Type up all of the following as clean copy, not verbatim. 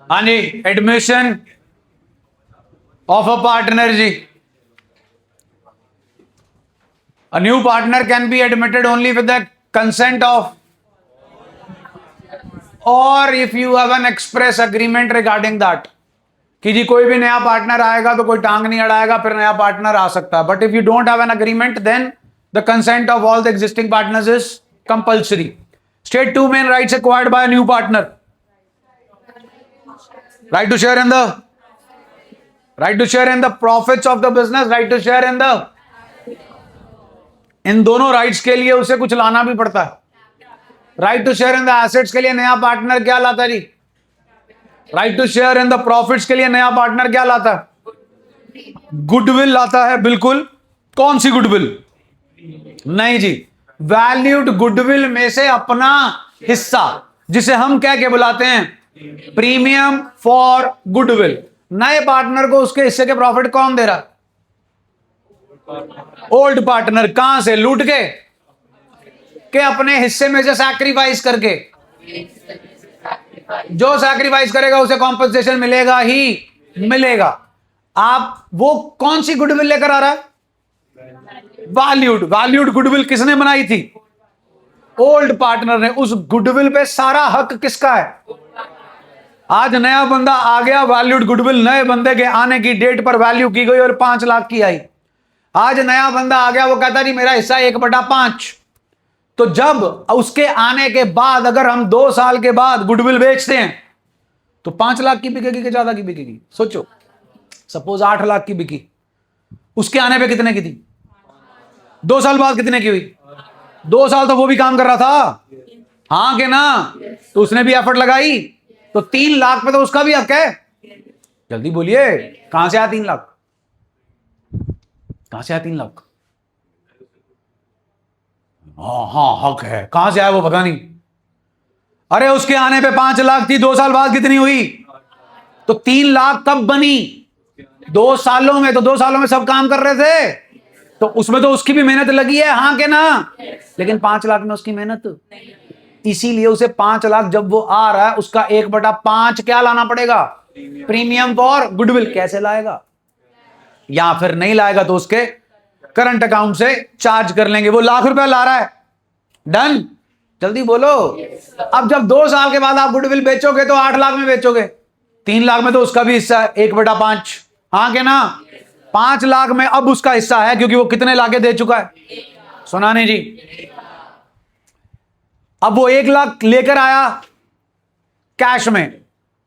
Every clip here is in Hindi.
हाँ जी, एडमिशन ऑफ अ पार्टनर जी। A new partner can be admitted only with the consent of, or if you have an express agreement regarding that, कि जी कोई भी नया पार्टनर आएगा तो कोई टांग नहीं अड़ाएगा, फिर नया पार्टनर आ सकता है। But if you don't have an agreement then the consent of all the existing partners is compulsory. State two main rights acquired by new partner: right to share in the profits of the business, right to share in the, इन दोनों राइट्स के लिए उसे कुछ लाना भी पड़ता है। Right to share in the assets के लिए नया पार्टनर क्या लाता है जी? Right to share in the profits के लिए नया पार्टनर क्या लाता है? गुडविल लाता है। बिल्कुल। कौन सी गुडविल? नहीं जी, वैल्यूड गुडविल में से अपना हिस्सा, जिसे हम क्या के बुलाते हैं? Premium for goodwill. नए पार्टनर को उसके हिस्से के प्रॉफिट कौन दे रहा? Old partner. कहां से? लूट के अपने हिस्से में से सैक्रिफाइस करके। जो सैक्रिफाइस करेगा उसे कॉम्पनसेशन मिलेगा ही मिलेगा। आप वो कौन सी गुडविल लेकर आ रहा है? वैल्यूड गुडविल किसने बनाई थी? ओल्ड पार्टनर ने। उस गुडविल पे सारा हक किसका है? आज नया बंदा आ गया, वैल्यूड गुडविल नए बंदे के आने की डेट पर वैल्यू की गई और 5 लाख की आई। आज नया बंदा आ गया, वो कहता जी मेरा हिस्सा 1/5। तो जब उसके आने के बाद अगर हम 2 साल के बाद गुडविल बेचते हैं तो 5 लाख की बिकेगी कि ज्यादा की बिकेगी? सोचो, सपोज 8 लाख की बिकी, उसके आने पे कितने की थी? 2 साल बाद कितने की हुई? 2 साल तो वो भी काम कर रहा था, हाँ के ना? तो उसने भी एफर्ट लगाई, तो 3 लाख पे तो उसका भी हक है। जल्दी बोलिए, कहां से आया 3 लाख? कहां से आया 3 लाख? हाँ हक है। कहां से आया वो पता नहीं। अरे उसके आने पे 5 लाख थी, 2 साल बाद कितनी हुई? तो 3 लाख कब बनी? 2 सालों में। तो 2 सालों में सब काम कर रहे थे, तो उसमें तो उसकी भी मेहनत लगी है, हाँ के ना? लेकिन 5 लाख में उसकी मेहनत, इसीलिए उसे 5 लाख जब वो आ रहा है उसका 1/5 क्या लाना पड़ेगा? Premium for goodwill. कैसे लाएगा? या फिर नहीं लाएगा तो उसके करंट अकाउंट से चार्ज कर लेंगे। वो लाख रुपया ला रहा है, डन? जल्दी बोलो। अब जब 2 साल के बाद आप गुडविल बेचोगे तो 8 लाख में बेचोगे, 3 लाख में तो उसका भी हिस्सा है 1/5, हाँ के ना? 5 लाख में अब उसका हिस्सा है, क्योंकि वो कितने लाके दे चुका है? सुना नहीं जी? अब वो 1 लाख लेकर आया कैश में,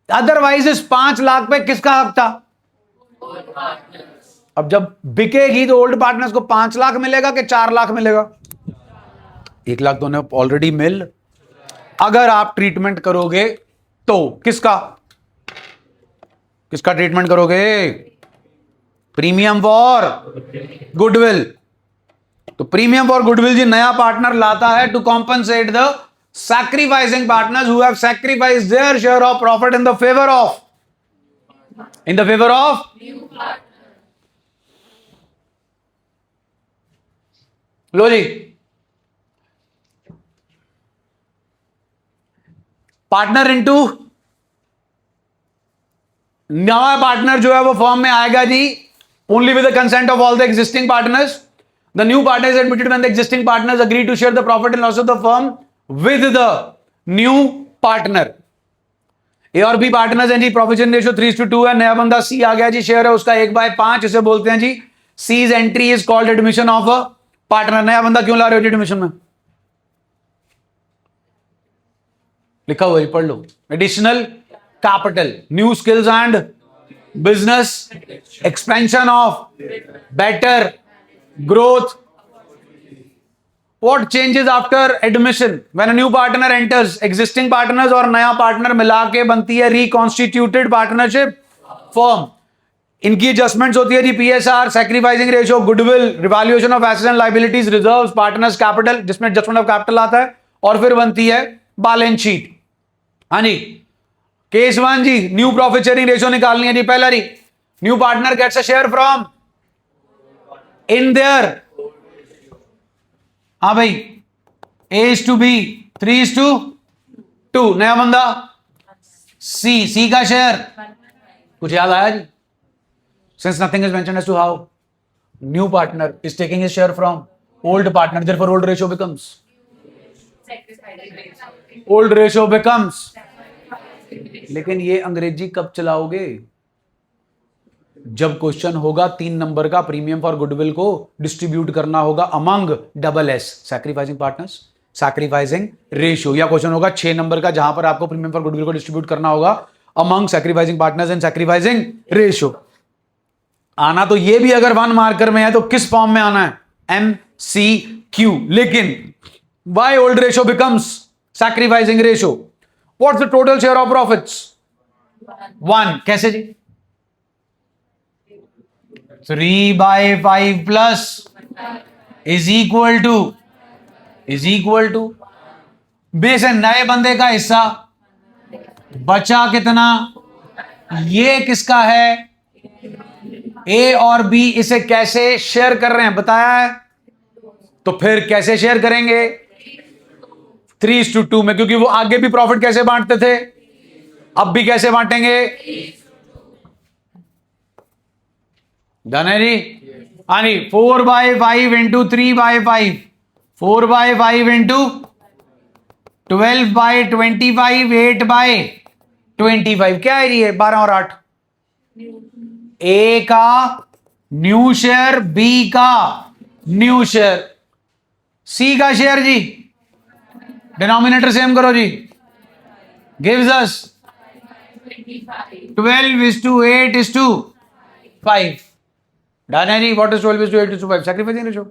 अदरवाइज इस 5 लाख पे किसका हक था? अब जब बिकेगी तो ओल्ड पार्टनर्स को 5 लाख मिलेगा कि 4 लाख मिलेगा? 1 लाख तो उन्हें ऑलरेडी मिल। अगर आप ट्रीटमेंट करोगे तो किसका ट्रीटमेंट करोगे? Premium for goodwill. तो प्रीमियम फॉर गुडविल जी नया पार्टनर लाता है to compensate the sacrificing partners who have sacrificed their share of profit in the favour of लो जी, पार्टनर इनटू, नया पार्टनर जो है वो फर्म में आएगा जी only with the consent of all the existing partners. The new partner is admitted when the existing partners agree to share the profit and loss of the firm with the new partner. A और बी पार्टनर्स हैं जी, प्रोविजन रेशियो 3:2 है। नया बंदा सी आ गया जी, शेयर है उसका 1/5, इसे बोलते हैं जी C's entry is called admission of a partner. नया बंदा क्यों ला रहे हो एडमिशन में? लिखा हुआ है, पढ़ लो। Additional capital, new skills and business expansion of, better growth. What changes after admission when a new partner enters? Existing partners और नया पार्टनर मिला के बनती है reconstituted partnership firm। इनकी एडजस्टमेंट्स होती है जी PSR, sacrificing ratio, goodwill, revaluation of assets and liabilities, reserves, partners capital, जिसमें एडजस्टमेंट ऑफ कैपिटल आता है, और फिर बनती है बैलेंस शीट। हाँ जी, केस 1 जी, न्यू प्रॉफिट शेयरिंग रेशियो निकालनी है जी। पहला री, new partner gets a share from in their, हाँ भाई, A/B, 3:2। नया बंदा सी का शेयर कुछ याद आया जी? Since nothing is mentioned as to how new partner is taking his share from old partner, therefore old ratio becomes लेकिन ये अंग्रेजी कब चलाओगे? जब क्वेश्चन होगा 3 नंबर का प्रीमियम फॉर गुडविल को डिस्ट्रीब्यूट करना होगा among double S sacrificing partners, sacrificing ratio, या क्वेश्चन होगा 6 नंबर का जहां पर आपको प्रीमियम फॉर गुडविल को डिस्ट्रीब्यूट करना होगा among sacrificing partners and sacrificing ratio. आना तो ये भी अगर 1 मार्कर में है तो किस फॉर्म में आना है? MCQ। लेकिन why old ratio becomes sacrificing ratio? What's the total share of profits? 1। कैसे जी? 3/5 plus is equal to में से नए बंदे का हिस्सा बचा कितना? ये किसका है? ए और बी इसे कैसे शेयर कर रहे हैं बताया है, तो फिर कैसे शेयर करेंगे? 3:2 में, क्योंकि वो आगे भी प्रॉफिट कैसे बांटते थे, अब भी कैसे बांटेंगे? डन है जी? हाँ जी। 4/5 इंटू 3/5, 4/5 इंटू 12/25, 8/25, क्या है जी? 12 और 8। ए का न्यू शेयर, बी का न्यू शेयर, सी का शेयर जी डिनोमिनेटर सेम करो जी, गिव्स अस 12:8:5। डन है जी? What is 12:8:5? सैक्रिफाइसिंग रेशियो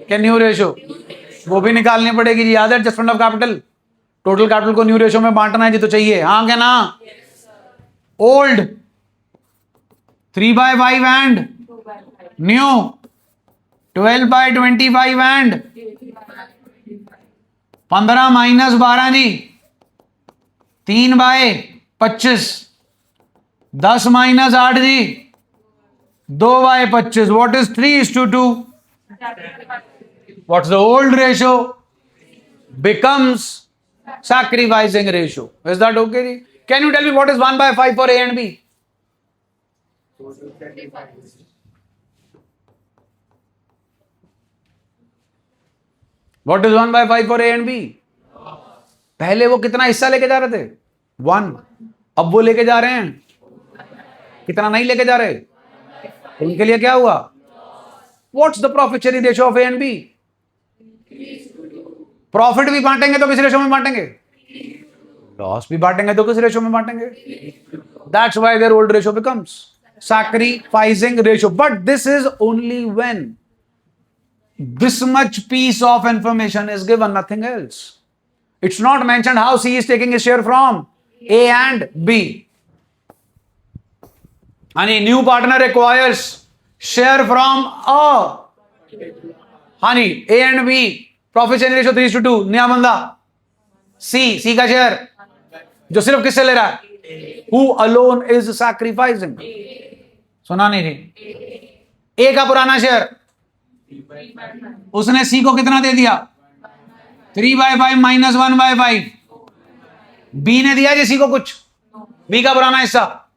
क्या न्यू रेशियो? वो भी निकालनी पड़ेगी जी, याद है? Adjustment of capital, total capital को न्यू रेशियो में बांटना है जी, तो चाहिए हाँ क्या ना? Old 3/5 and new 12/25 and 15 minus 12 जी 3/25, 10 माइनस 8 जी 2/25। What is 3:2? What's the old ratio becomes sacrificing ratio. Is that okay जी? Can you tell me what is 1/5 for A and B? What is 1/5 for A and B? पहले वो कितना हिस्सा लेके जा रहे थे? 1। अब वो लेके जा रहे हैं कितना? नहीं लेके जा रहे, तो उनके लिए क्या हुआ? What's the profit sharing ratio of A and B? Profit भी बांटेंगे तो किस रेशो में बांटेंगे? लॉस भी बांटेंगे तो किस रेशो में बांटेंगे? That's why their old ratio becomes sacrificing ratio. But this is only when this much piece of information is given, nothing else. It's not mentioned how C is taking his share from A and B. Honey, new partner acquires share from A. Honey, A and B, profit sharing ratio 3:2, नया बंदा C का शेयर जो सिर्फ किससे ले रहा है? Who alone is sacrificing? सुना नहीं थी? A का पुराना शेयर उसने सी को कितना दे दिया? 3/5 माइनस 1/5। बी ने दिया जी सी को कुछ, बी का पुराना हिस्सा।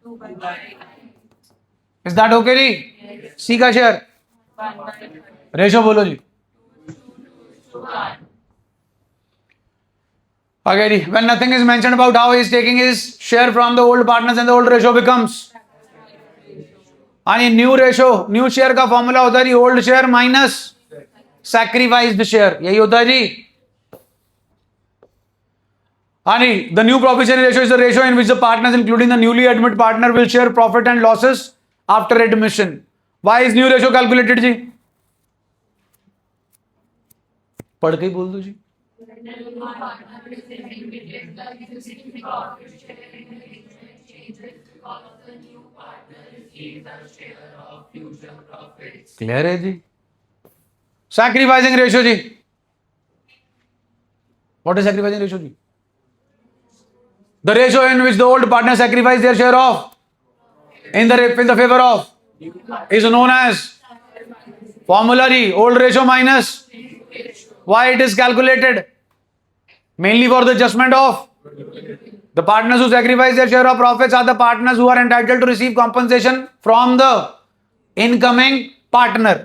इज दैट ओके जी? सी का शेयर रेशो बोलो जी। Okay, when nothing is mentioned about how he is taking his share from the old partners and the old ratio becomes, यानी न्यू रेशो, न्यू शेयर का फॉर्मूला होता है जी old share minus sacrificed share, यही होता है जी। यानी the new profit sharing ratio is the ratio in which the partners including the newly admit partner will share profit and losses after admission. Why is new ratio calculated जी? पढ़ के ही बोल दो जी। क्लियर है जी? सैक्रिफाइसिंग रेशियो जी, what is sacrificing ratio ji? The ratio in which the old partner sacrifice their share of in the favour of is known as formula जी old ratio minus. Why it is calculated? Mainly for the adjustment of The partners who sacrifice their share of profits are the partners who are entitled to receive compensation from the incoming partner.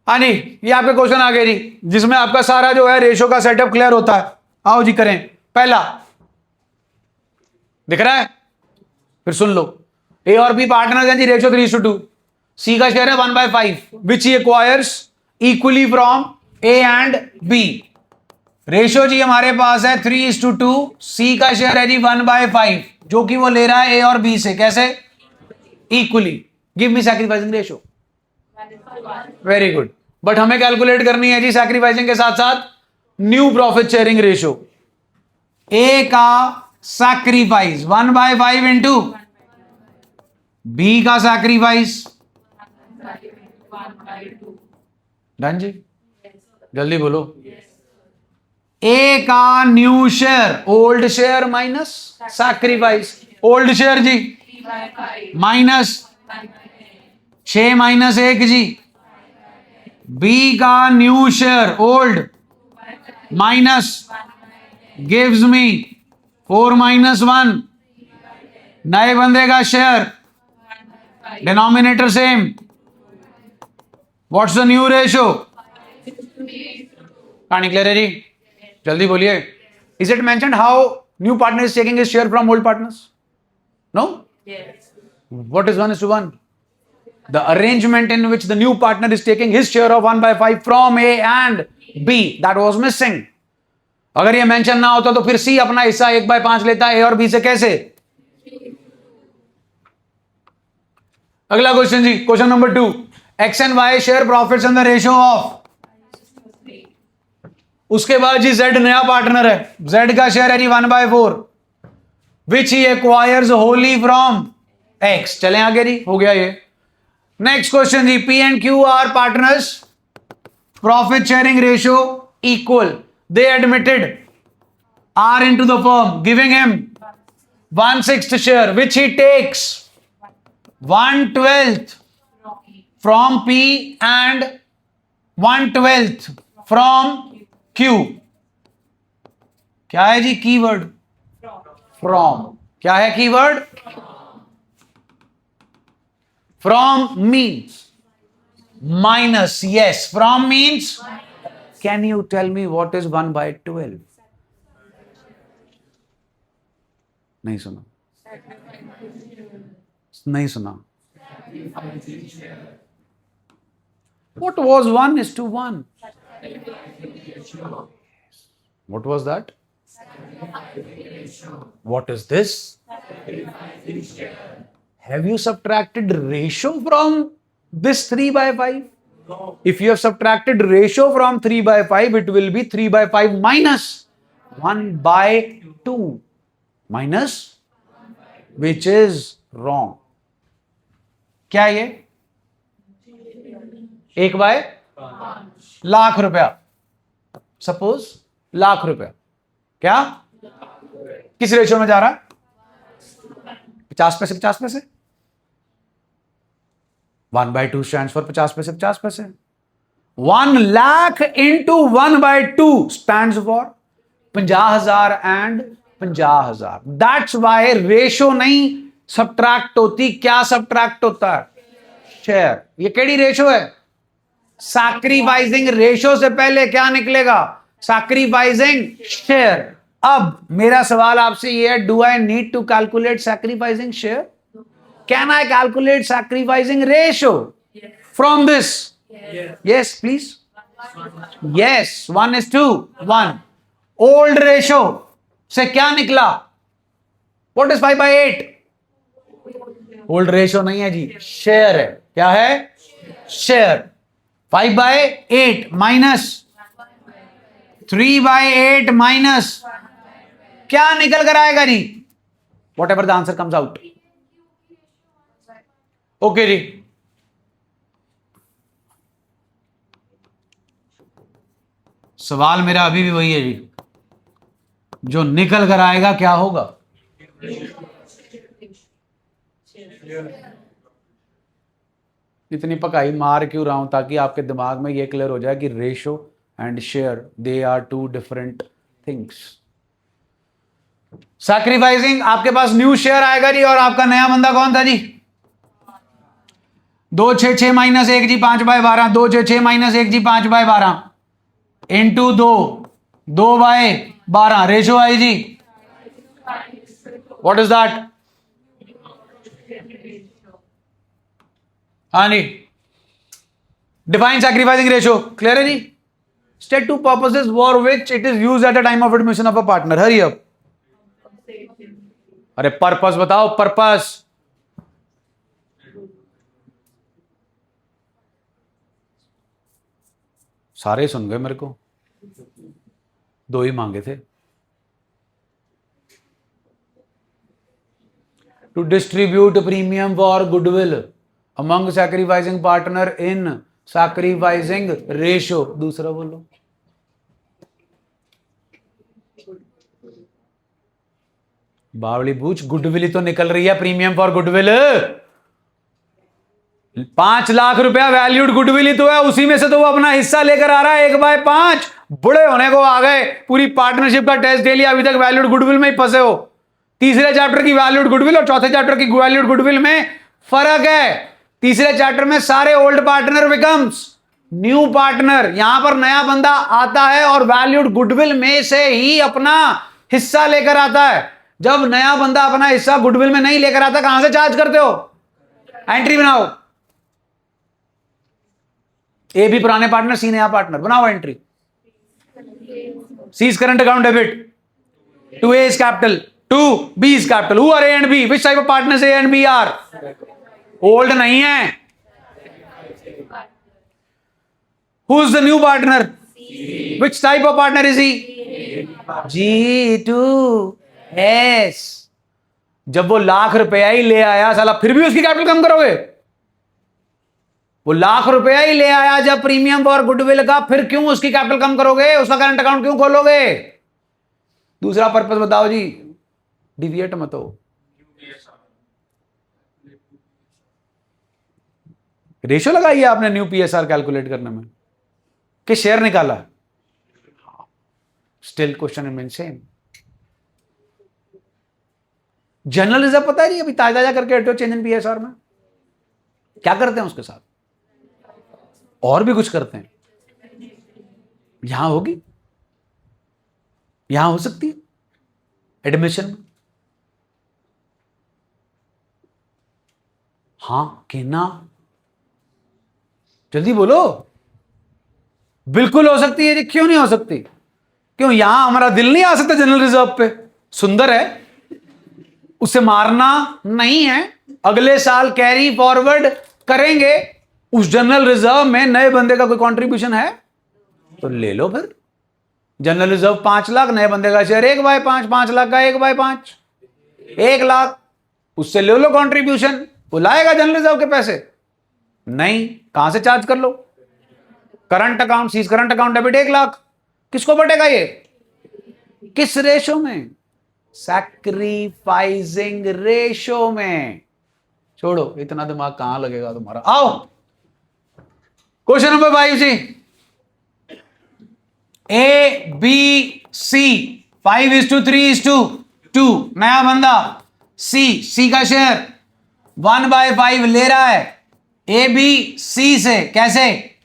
हाँ जी, ये आपके क्वेश्चन आ गए जी, जिसमें आपका सारा जो है रेशो का सेटअप क्लियर होता है. आओ जी करें. पहला दिख रहा है, फिर सुन लो. ए और बी पार्टनर हैं जी, रेशो 3:2. सी का शेयर है 1/5 which he acquires equally from A and B. Ratio जी हमारे पास है 3:2. सी का शेयर है जी 1/5 जो कि वो ले रहा है ए और बी से. कैसे? Equally. Give me sacrificing ratio. Very good. But हमें कैलकुलेट करनी है जी सैक्रिफाइसिंग के साथ साथ new profit sharing ratio. A का सैक्रिफाइस 1/5 इंटू बी का सैक्रिफाइस. डन जी, जल्दी बोलो. ए का new share, old share minus sacrifice. Old share जी माइनस 6 माइनस 1 जी. बी का new share old minus gives me 4 minus 1. नए बंदे का शेयर denominator same. What's the new ratio? कहानी क्लियर है जी? जल्दी बोलिए. Is it mentioned how new partner is taking his share from old partners? No. What is 1:1? The arrangement in which the new partner is taking his share of 1/5 from A and B, that was missing. अगर ये मेंशन ना होता तो फिर C अपना हिस्सा 1/5 लेता A और B से. कैसे? अगला क्वेश्चन जी, question number 2. X and Y share profits in the ratio of. उसके बाद जी Z नया पार्टनर है. Z का शेयर है जी 1/4 which he acquires wholly from X. चलें आगे जी, हो गया ये. नेक्स्ट क्वेश्चन जी, P and Q are partners, profit sharing ratio equal. They admitted R into the firm, giving him 1/6 share, which he takes 1/12 from P and 1/12 from Q. क्या है जी कीवर्ड? फ्रॉम. क्या है keyword? From means minus. Yes, from means. Can you tell me what is 1/12? नहीं सुना. नहीं सुना. What was 1:1? What was that? What is this? Have you subtracted ratio from this 3/5? No. If you have subtracted ratio from 3/5, it will be 3/5 minus 1/2 minus, which is wrong. क्या ये? 1/5 लाख रुपया. सपोज लाख रुपया. क्या किस रेशियो में जा रहा है? 50 पैसे 50 पैसे. 1/2 stands for 50 पैसे 50 पैसे. 1 lakh into 1/2 stands for 50,000 and 50,000. That's why ratio नहीं सब्ट्रैक्ट होती. क्या सब्ट्रैक्ट होता है? शेयर. ये केड़ी रेशो है? सैक्रिफाइसिंग रेशो से पहले क्या निकलेगा? Sacrificing share. अब मेरा सवाल आपसे ये है, do I need to calculate sacrificing share? Can I calculate sacrificing ratio from this? Yes, please. Yes, 1:1. Old ratio से क्या निकला? What is 5/8? Old ratio नहीं है जी, शेयर है. क्या है? शेयर. 5/8 माइनस 3/8 माइनस क्या निकल कर आएगा जी? Whatever the answer comes out. Okay जी. सवाल मेरा अभी भी वही है जी, जो निकल कर आएगा क्या होगा? इतनी पकाई मार क्यों रहा हूं? ताकि आपके दिमाग में ये क्लियर हो जाए कि ratio and share they are two different things. Sacrificing, आपके पास न्यू शेयर आएगा जी, और आपका नया बंदा कौन था जी? 2 6 6 माइनस 1 जी 5/12, 2 6 6 माइनस 1 जी 5/12 इंटू 2, 2/12 रेशो आई जी। What is that? हाँ जी, डिफाइन सैक्रिफाइसिंग रेशो। क्लियर है जी? State two purposes for which it is used at the time of admission of a partner. Hurry up. अरे पर्पस बताओ, पर्पस। सारे सुन गए मेरे को, 2 ही मांगे थे। To distribute premium for goodwill among sacrificing partner in sacrificing ratio. दूसरा बोलो। बावली पूछ, गुडविल ही तो निकल रही है, प्रीमियम फॉर गुडविल। 5 लाख रुपया वैल्यूड गुडविल ही तो है, उसी में से तो वो अपना हिस्सा लेकर आ रहा है 1/5। बुढ़े होने को आ गए, पूरी पार्टनरशिप का टेस्ट दे लिया, अभी तक वैल्यूड गुडविल में ही फंसे हो। तीसरे चैप्टर की वैल्यूड गुडविल और चौथे चैप्टर की वैल्यूड गुडविल में फर्क है। तीसरे चैप्टर में सारे old partner becomes new partner, यहां पर नया बंदा आता है और वैल्यूड गुडविल में से ही अपना हिस्सा लेकर आता है। जब नया बंदा अपना हिस्सा गुडविल में नहीं लेकर आता, कहां से चार्ज करते हो? एंट्री बनाओ। ए भी पुराने पार्टनर, सी नया पार्टनर, बनाओ entry. C is current account debit to A is capital to B is capital. Who are A and B? Which type of partners A and B are? Old नहीं है। Who is the new partner? Which type of partner is he? G2S। जब वो लाख रुपया ही ले आया साला, फिर भी उसकी कैपिटल कम करोगे? वो लाख रुपया ही ले आया जब प्रीमियम फॉर गुडविल का, फिर क्यों उसकी कैपिटल कम करोगे? उसका करंट अकाउंट क्यों खोलोगे? दूसरा पर्पस बताओ जी, डिविएट मत हो। रेशो लगाई है आपने न्यू पीएसआर कैलकुलेट करने में कि शेयर निकाला? Still question remain same. General reserve पता है जी, अभी ताजा करके हटो चेंज इन पीएसआर में क्या करते हैं उसके साथ? और भी कुछ करते हैं। यहां होगी, यहां हो सकती है एडमिशन में। हाँ कि ना? जल्दी बोलो। बिल्कुल हो सकती है जी, क्यों नहीं हो सकती? क्यों यहां हमारा दिल नहीं आ सकता जनरल रिजर्व पे? सुंदर है, उसे मारना नहीं है। अगले साल कैरी फॉरवर्ड करेंगे। उस जनरल रिजर्व में नए बंदे का कोई कंट्रीब्यूशन है तो ले लो। फिर जनरल रिजर्व 5 लाख, नए बंदे का शेयर 1/5, 5 लाख का 1/5, 1 लाख, उससे ले लो कंट्रीब्यूशन। वो लाएगा जनरल रिजर्व के पैसे? नहीं। कहां से चार्ज कर लो? Current account, C's current account debit 1 lakh. किसको बटेगा ये? किस रेशो में? सैक्रिफाइसिंग रेशो में। छोड़ो, इतना दिमाग कहां लगेगा तुम्हारा। आओ क्वेश्चन नंबर 5 जी। ए बी सी 5:3:2, नया बंदा सी का शेयर 1/5 ले रहा है ए बी सी से। कैसे?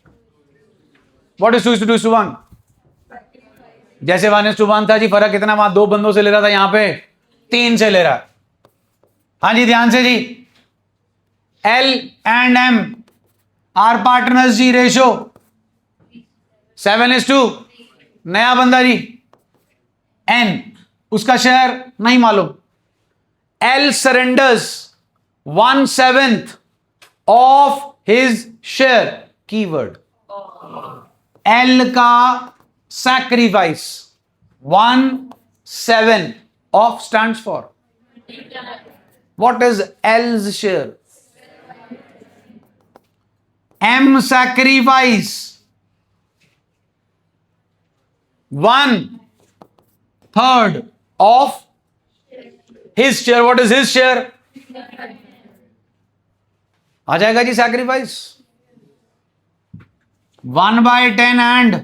What is 2:1? जैसे 1:1 था जी, फर्क कितना? वहां 2 बंदों से ले रहा था, यहां पे 3 से ले रहा है। हाँ जी, ध्यान से जी। L and M are partners जी। रेशो 7:2। नया बंदा जी एन, उसका शेयर नहीं मालूम। L surrenders 1/7 of his share. Keyword L का sacrifice 1/7 of stands for what is L's share? M sacrifice 1/3 of his share. What is his share? आ जाएगा जी सैक्रिफाइस 1/10 एंड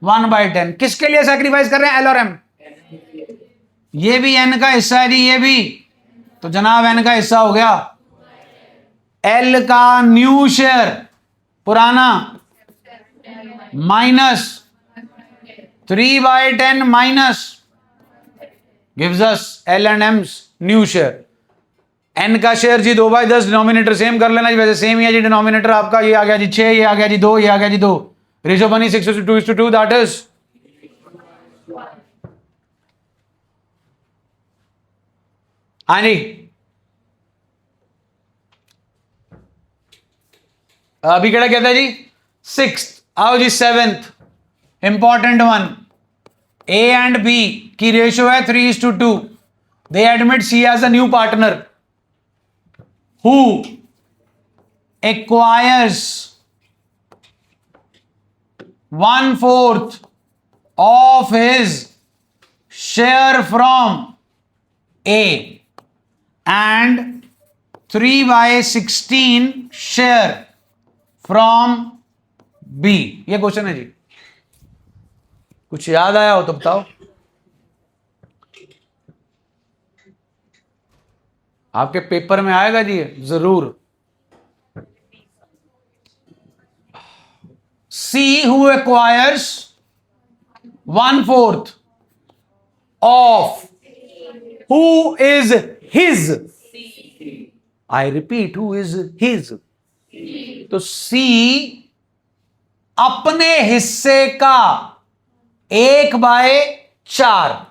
1/10। किसके लिए सैक्रिफाइस कर रहे हैं? एल और एम। ये भी एन का हिस्सा है जी, ये भी, तो जनाब एन का हिस्सा हो गया। एल का न्यू शेयर पुराना minus 3/10 minus gives us L and M's new share. N का शेयर जी 2/10, डिनोमिनेटर सेम कर लेना जी, वैसे सेम ही है जी। डिनोमिनेटर आपका ये आ गया जी 6, ये आ गया जी 2, ये आ गया जी 2। रेशो बनी 6:2 दैट इज, हाँ जी। अभी क्या कहता है जी, 6th। आओ जी 7th important one. A and B की रेशियो है 3:2। They admit C as a new partner who acquires 1/4 of his share from A and 3/16 share from B। ये क्वेश्चन है जी, कुछ याद आया हो तो बताओ। आपके पेपर में आएगा जी जरूर। C who acquires 1/4 of who is his, I repeat who is his, तो C अपने हिस्से का 1/4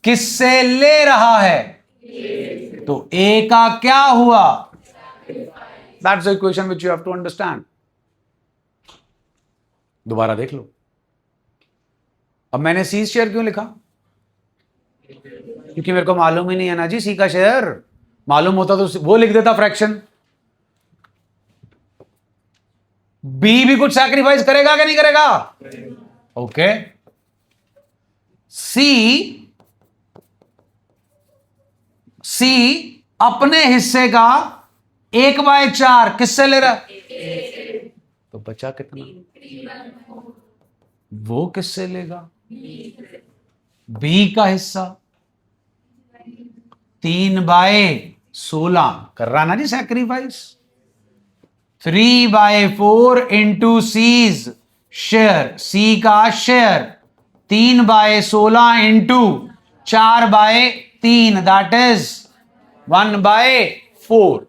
किससे ले रहा है, तो A का क्या हुआ, that's the equation which you have to understand. दोबारा देख लो। अब मैंने सी शेयर क्यों लिखा, क्योंकि मेरे को मालूम ही नहीं है ना जी सी का शेयर। मालूम होता तो वो लिख देता फ्रैक्शन। बी भी कुछ सैक्रिफाइस करेगा कि नहीं करेगा, ओके। सी अपने हिस्से का 1/4 किससे ले रहा, तो बचा कितना, वो किससे लेगा, बी का हिस्सा 3/16 कर रहा ना जी सैक्रिफाइस। 3/4 इंटू सीज शेयर, सी का शेयर 3/16 इंटू 4/3 दैट इज 1/4।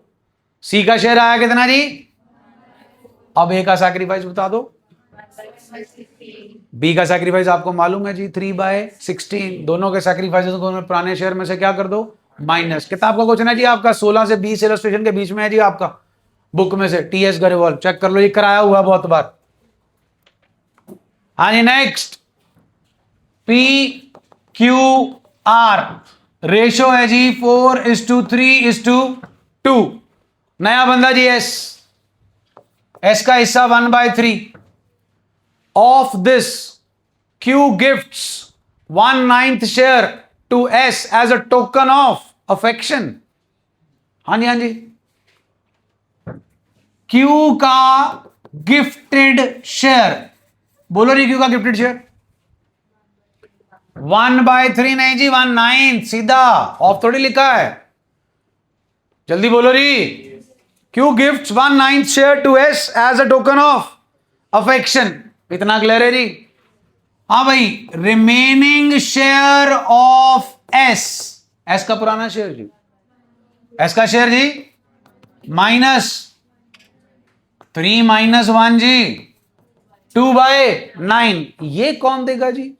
सी का शेयर आया कितना जी, अब ए का सैक्रिफाइस बता दो। बी का सैक्रिफाइस आपको मालूम है जी 3/16। दोनों के सैक्रिफाइस को पुराने शेयर में से क्या कर दो, माइनस। किताब का क्वेश्चन है जी आपका 16 से 20 इलस्ट्रेशन के बीच में है जी आपका, बुक में से टीएस गरेवाल चेक कर लो, ये कराया हुआ बहुत बार। हाँ जी next, P Q R ratio है जी 4:3:2। नया बंदा जी एस, एस का हिस्सा 1/3 of this Q gifts 1/9 share to S as a token of affection. हाँ जी, हाँ जी। क्यू का गिफ्टेड शेयर, बोलो जी क्यू का गिफ्टेड शेयर 1/3 नहीं जी 1/9, सीधा ऑफ थोड़ी लिखा है, जल्दी बोलो जी। Q gifts 1/9 share to S as a token of affection, इतना क्लियर है जी। हाँ भाई, remaining share of S, S का पुराना शेयर जी, एस का शेयर जी -3 - 1 जी 2/9, ये कौन देगा जी,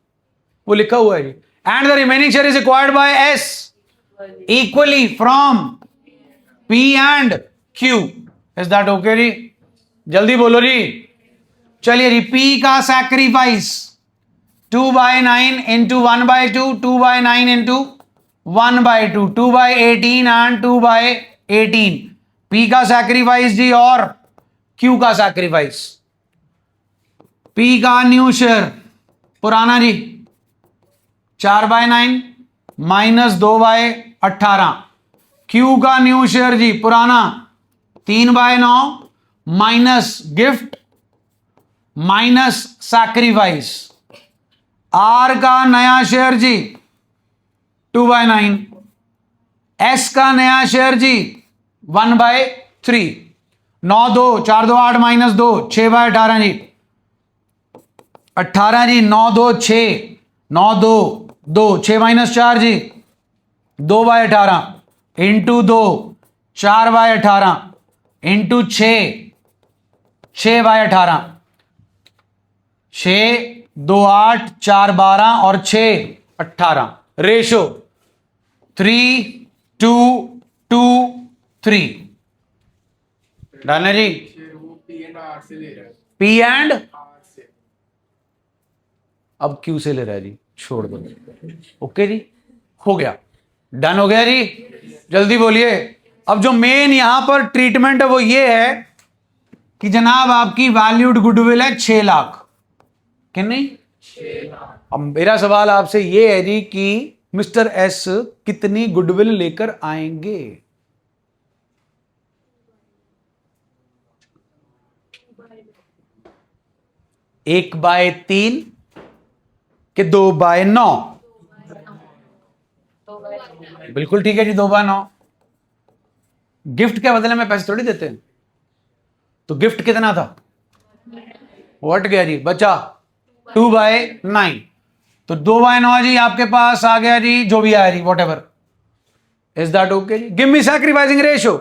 वो लिखा हुआ है जी। And the remaining share is acquired by S equally from P and Q, is that okay जी, जल्दी बोलो जी। चलिए जी, पी का sacrifice 2/9 into 1/2, 2/9 into 1/2, 2/18 and 2/18। P का सैक्रिफाइस जी और क्यू का सैक्रिफाइस। पी का न्यू शेयर पुराना जी 4/9 -2/18। क्यू का न्यू शेयर जी पुराना 3/9 minus gift minus sacrifice. R का नया शेयर जी 2/9। एस का नया शेयर जी 1/3। 9 2 4 2 8 -2 6/18 जी। 18 जी 9 2 6 9 2 2 6 -4 जी 2/18 इंटू 2 4/18 इंटू 6 6/18 6 2 8 4 12 और 6 18 रेशो 3 2 2 3 डालना जी। पी एंड अब क्यू से ले रहा है जी, छोड़ दो। ओके जी, हो गया, डन हो गया जी। जल्दी बोलिए। अब जो मेन यहां पर ट्रीटमेंट है वो ये है कि जनाब आपकी वैल्यूड गुडविल है 6 लाख, कि नहीं? अब मेरा सवाल आपसे ये है जी कि मिस्टर एस कितनी गुडविल लेकर आएंगे? एक बाय 3 कि 2/9? बिल्कुल ठीक है जी, 2/9। गिफ्ट के बदले में पैसे थोड़ी देते हैं, तो गिफ्ट कितना था? व्हाट गया जी, बचा 2/9। तो 2/9 जी आपके पास आ गया जी, जो भी आया जी, whatever. Is that okay जी? Give me sacrificing ratio,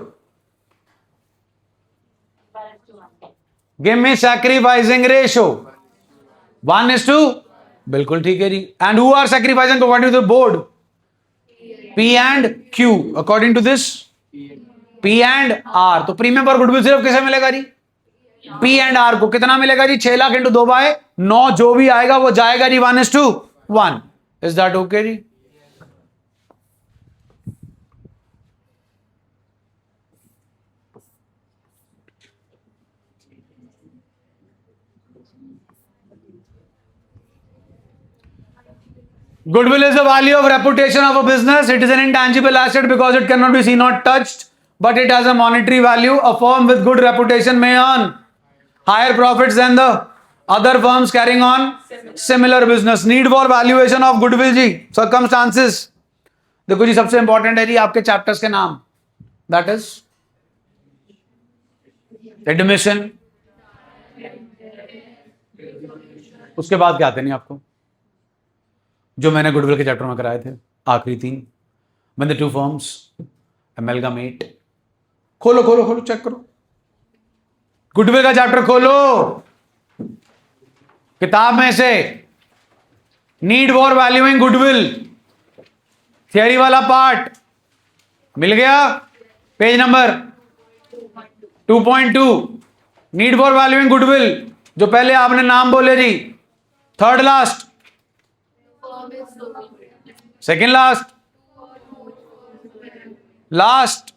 give me sacrificing ratio. 1:2। बिल्कुल ठीक है जी। And who are sacrificing according to the board? P and Q. According to this P and R. तो प्रीमियम पर गुडविल सिर्फ किसे मिलेगा जी? पी एंड आर को। कितना मिलेगा जी? 6 लाख इंटू 2/9, जो भी आएगा वो जाएगा जी 1:1। इज दैट ओके जी? Goodwill is the value of reputation of a business. It is an intangible asset because it cannot be seen or touched, but it has a monetary value. A firm with good reputation may earn higher profits than the other firms carrying on similar business. Need for valuation of goodwill जी, circumstances। देखो जी, सबसे इंपॉर्टेंट है जी आपके चैप्टर्स के नाम, दैट इज एडमिशन। उसके बाद क्या आते नहीं आपको, जो मैंने गुडविल के चैप्टर में कराए थे, आखिरी 3। when the two firms amalgamate। खोलो खोलो खोलो, चेक करो गुडविल का चैप्टर, खोलो किताब में से। Need for valuing goodwill, theory वाला पार्ट मिल गया, page number 2.2। Need for valuing goodwill, जो पहले आपने नाम बोले जी, third last, second last, last,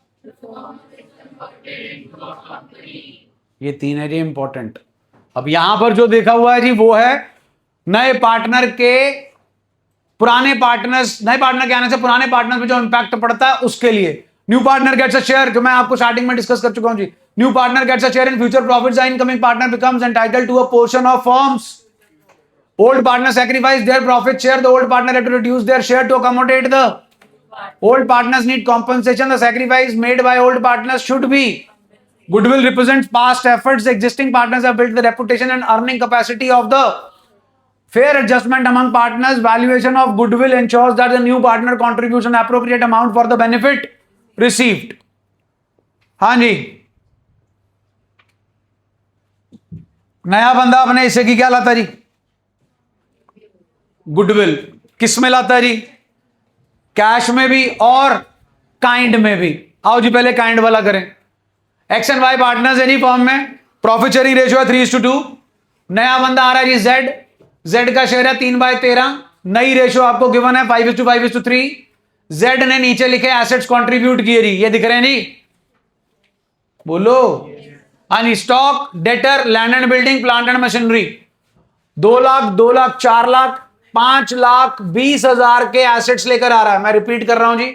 ये 3 है जी इंपॉर्टेंट। अब यहां पर जो देखा हुआ है जी वो है नए पार्टनर के, पुराने पार्टनर्स, नए पार्टनर के आने से पुराने पार्टनर पे जो इंपैक्ट पड़ता है उसके लिए। New partner gets a share, जो मैं आपको स्टार्टिंग में डिस्कस कर चुका हूं जी। New partner gets a share in future profits, incoming partner becomes entitled to a portion of firm's. Old partner sacrifice their profit share. The old partner had to reduce their share to accommodate the old partners need compensation. The sacrifice made by old partners should be. Goodwill represents past efforts. The existing partners have built the reputation and earning capacity of the fair adjustment among partners. Valuation of goodwill ensures that the new partner contributes an appropriate amount for the benefit received. हाँ जी, नया बंदा अपने हिस्से की क्या लाता जी? गुडविल। किस में लाता है जी? कैश में भी और काइंड में भी। आओ जी पहले काइंड वाला करें। एक्स एंड वाई पार्टनर्स है जी फर्म में, प्रॉफिट शेयरिंग रेशियो है 3:2। नया बंदा आ रहा है जी जेड, जेड का शेयर है 3/13। नई रेशियो आपको गिवन है 5:5:3। जेड ने नीचे लिखे एसेट्स कंट्रीब्यूट किए जी, ये दिख रहे हैं जी, बोलो हाँ जी। Stock, debtor, land and building, plant and machinery, 2 lakh, 2 lakh, 4 lakh, 5,20,000 के एसेट्स लेकर आ रहा है। मैं रिपीट कर रहा हूं जी,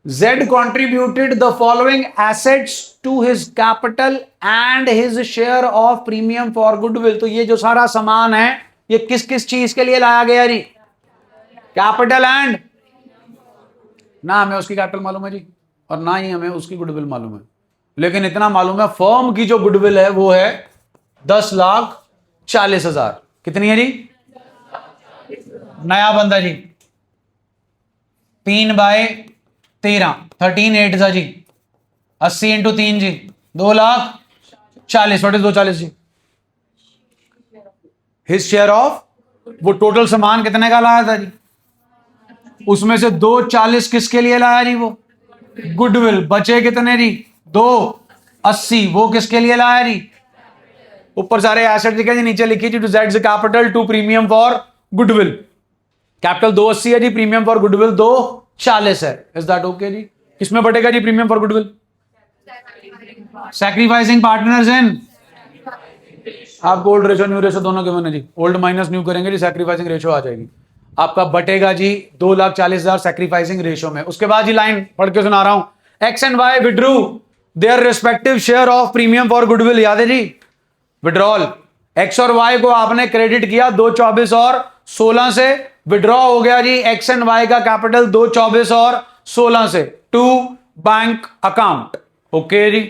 Z contributed the following assets to his capital and his share of premium for goodwill. तो ये जो सारा सामान है ये किस किस चीज के लिए लाया गया जी? कैपिटल एंड ना हमें उसकी कैपिटल मालूम है जी, और ना ही हमें उसकी गुडविल मालूम है, लेकिन इतना मालूम है फर्म की जो गुडविल है वो है 10,40,000। कितनी है जी? नया बंदा जी 3/13, 13 8 जी 80 × 3 जी 2,40,000। व्हाट इज 2,40,000 जी? हिज शेयर ऑफ, वो टोटल सामान कितने का लाया था जी, उसमें से 2,40,000 किसके लिए लाया जी? वो गुडविल। बचे कितने जी? 2,80,000, वो किसके लिए लाया जी? ऊपर सारे एसेट लिखे जी, नीचे लिखी जी to Z capital to premium for goodwill. Capital 2,80,000 है जी, प्रीमियम फॉर गुडविल 2,40,000 है। इज दैट ओके जी? किसमें बटेगा जी premium for goodwill? Sacrificing partners in, आपको ओल्ड रेशो न्यू रेशो दोनों गिवन है जी, ओल्ड माइनस न्यू करेंगे जी, सैक्रिफाइसिंग रेशो आ जाएगी। आपका बटेगा जी 2,40,000 सैक्रिफाइसिंग रेशो में। उसके बाद जी लाइन पढ़ के सुना रहा हूं, X and Y withdrew their respective share of premium for goodwill. याद है जी? विड्रॉल, एक्स और वाई को आपने क्रेडिट किया 2,24 और 16 से, विड्रॉ हो गया जी एक्स एंड वाई का कैपिटल 2,24 और 16 से टू बैंक अकाउंट। ओके जी।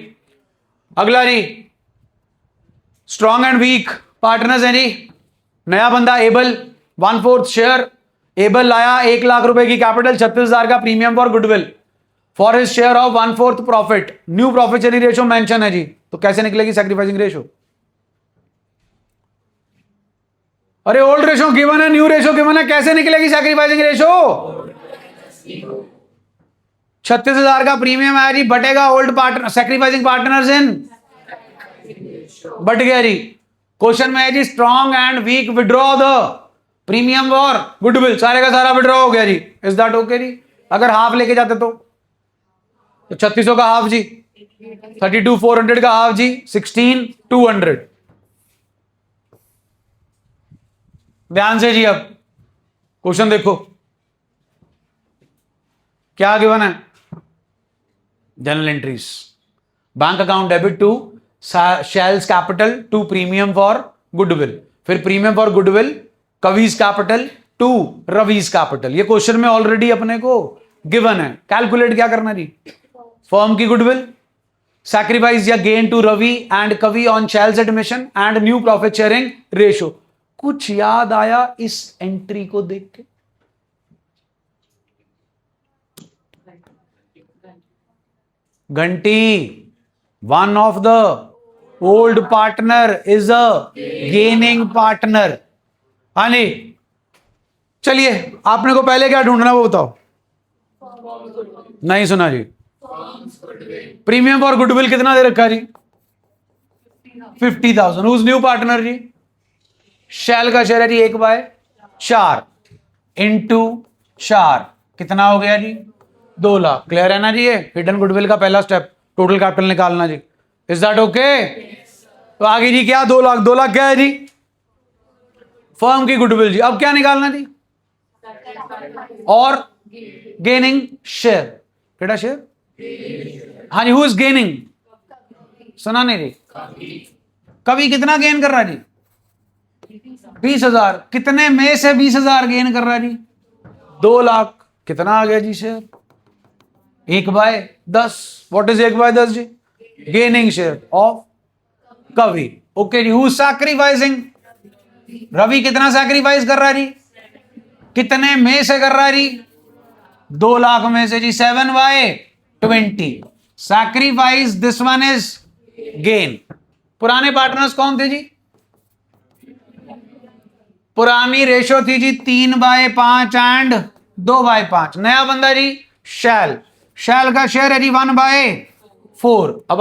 अगला जी स्ट्रॉन्ग एंड वीक पार्टनर्स हैं जी। नया बंदा एबल 1/4 शेयर, एबल लाया 1,00,000 रुपए की कैपिटल, 36,000 का premium for goodwill for his share of 1/4 profit. New profit sharing ratio mention है जी, तो कैसे निकलेगी सैक्रिफाइसिंग रेशो? अरे ओल्ड रेशो गिवन है, न्यू रेशो गिवन है, कैसे निकलेगी सैक्रिफाइसिंग रेशो? 36,000 का प्रीमियम आया जी, बटेगा old partner sacrificing partners in, बट गया जी। क्वेश्चन में है जी strong and weak withdraw the premium for goodwill, सारे का सारा विड्रॉ हो गया जी। इज दैट ओके जी? अगर हाफ लेके जाते तो 3600 का हाफ जी, 32,400 का हाफ जी, 16,200। ध्यान से जी, अब क्वेश्चन देखो क्या गिवन है। Journal entries, bank account debit to Shail's capital to premium for goodwill, फिर premium for goodwill Kavi's capital to Ravi's capital. ये क्वेश्चन में ऑलरेडी अपने को गिवन है। कैलकुलेट क्या करना जी? फर्म की गुडविल, सैक्रिफाइस या gain to Ravi and Kavi on Shail's admission and new profit sharing ratio. कुछ याद आया इस एंट्री को देख के? घंटी, one of the old partner is a gaining partner. हाँ जी, चलिए आपने को पहले क्या ढूंढना वो बताओ। नहीं सुना जी? प्रीमियम फॉर गुडविल कितना दे रखा जी? 50,000। हुज न्यू पार्टनर जी? शेल का शेयर है जी 1/4 इंटू 4, कितना हो गया जी? 2,00,000। क्लियर है ना जी? ये हिडन गुडविल का पहला स्टेप, टोटल कैपिटल निकालना जी। Is that okay? तो आगे जी क्या? 2,00,000। 2,00,000 क्या है जी? फर्म की गुडविल जी। अब क्या निकालना जी? और गेनिंग शेयर, केड़ा शेयर? हाँ जी, हु इज गेनिंग? सुना नहीं जी? कभी कितना गेन कर रहा जी? 20,000। कितने में से 20,000 गेन कर रहा जी? 2,00,000। कितना आ गया जी शेयर? 1/10। व्हाट इज 1/10 जी? Gaining share of Kavi. Okay जी। Who sacrificing? रवि कितना सैक्रिफाइस कर रहा जी? कितने में से कर रहा जी? 2,00,000 में से जी 7/20। Sacrifice, this one is gain. पुराने पार्टनर्स कौन थे जी? पुरानी रेशो थी जी 3/5 एंड 2/5। नया बंदा जी शैल, शैल का शेयर है जी 1/4। अब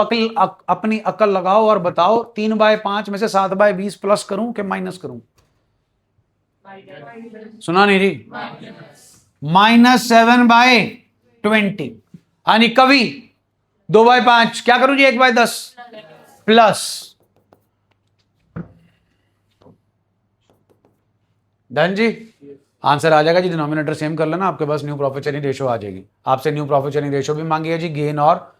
अपनी अकल लगाओ और बताओ 3/5 में से 7/20 प्लस करूं कि माइनस करूं? सुना नहीं जी? -7/20। यानी कवि 2/5, क्या करूं जी? 1/10 प्लस, डन जी। आंसर आ जाएगा जी। डिनोमिनेटर सेम कर लेना, आपके पास न्यू प्रॉफिट शेयरिंग रेशो आ जाएगी। आपसे न्यू प्रॉफिट शेयरिंग रेशो भी मांगी है जी, गेन और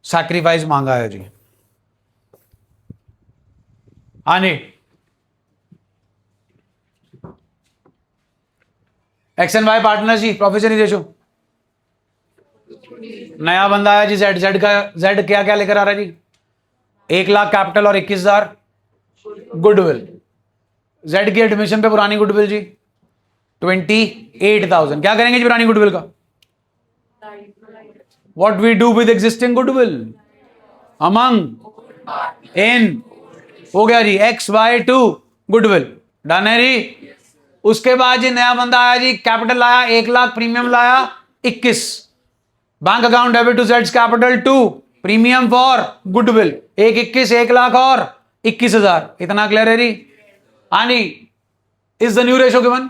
सैक्रिफाइस मांगा है जी। हाँ जी, एक्स एंड वाई पार्टनर जी, प्रॉफिट शेयरिंग रेशो नया बंदा आया जी जेड, जेड का जेड क्या क्या लेकर आ रहा है जी? 1 लाख कैपिटल और 21,000 गुडविल। जेड की एडमिशन पे पुरानी गुडविल जी 28,000। क्या करेंगे जी पुरानी गुडविल का? What we do with existing goodwill among इन, हो गया जी XY2 गुडविल। डन है जी। उसके बाद जी नया बंदा आया जी, कैपिटल लाया 1 लाख, प्रीमियम लाया 21, बैंक अकाउंट डेबिट टू जेड्स capital 2, premium for goodwill 21, 1 lakh और 21,000। इतना क्लियर है जी? हाँ जी। Is the new ratio given?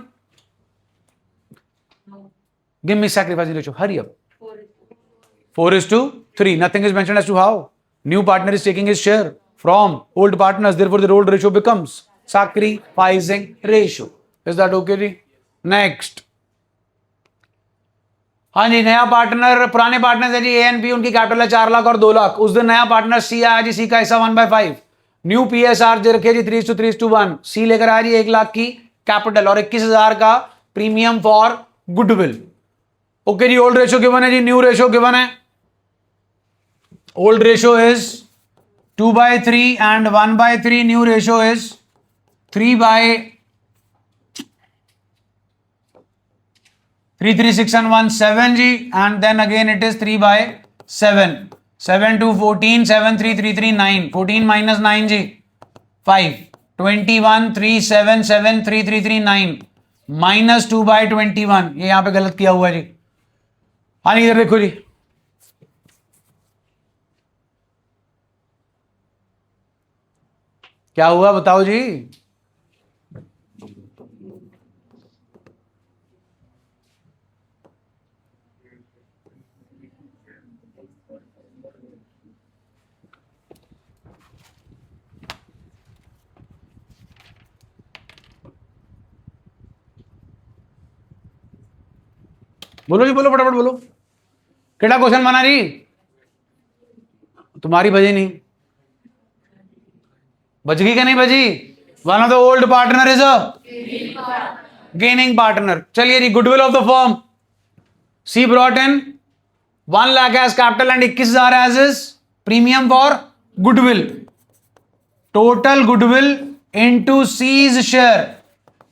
Give me sacrificing ratio, hurry up. 4:3. Nothing is mentioned as to how. New partner is taking his share from old partners. Therefore, the old ratio becomes sacrificing ratio. Is that okay जी? Next. हाँ जी, नया पार्टनर, पुराने पार्टनर है जी ए एंड बी, उनकी कैपिटल है 4 लाख और 2 लाख। उस दिन नया पार्टनर सी आया जी, सी का हिस्सा 1/5। न्यू PSR जो रखे जी 3:3:1। सी लेकर आया जी 1 लाख की कैपिटल और 21,000 का प्रीमियम फॉर गुडविल। ओके जी, ओल्ड रेशो गिवन है जी, न्यू रेशो गिवन है। Old ratio is 2/3 and 1/3. New ratio is 3/6 and 1 7 जी, and then again it is 3/7. 7 2 14, 7 3 3 3 9, 14 minus 9 ji 5, 21 3 7 7 3 3 3 9 minus 2/21। ये यहां पे गलत किया हुआ है जी। हाँ इधर देखो जी, क्या हुआ बताओ जी? बोलो जी, बोलो फटाफट बोलो। केड़ा क्वेश्चन बना जी? तुम्हारी बजी नहीं, बच गई क्या नहीं बजी? One of the old partner is a gaining partner. चलिए जी, goodwill of the firm, C brought in 1 lakh as capital and 21,000 as is premium for goodwill. Total goodwill into C's share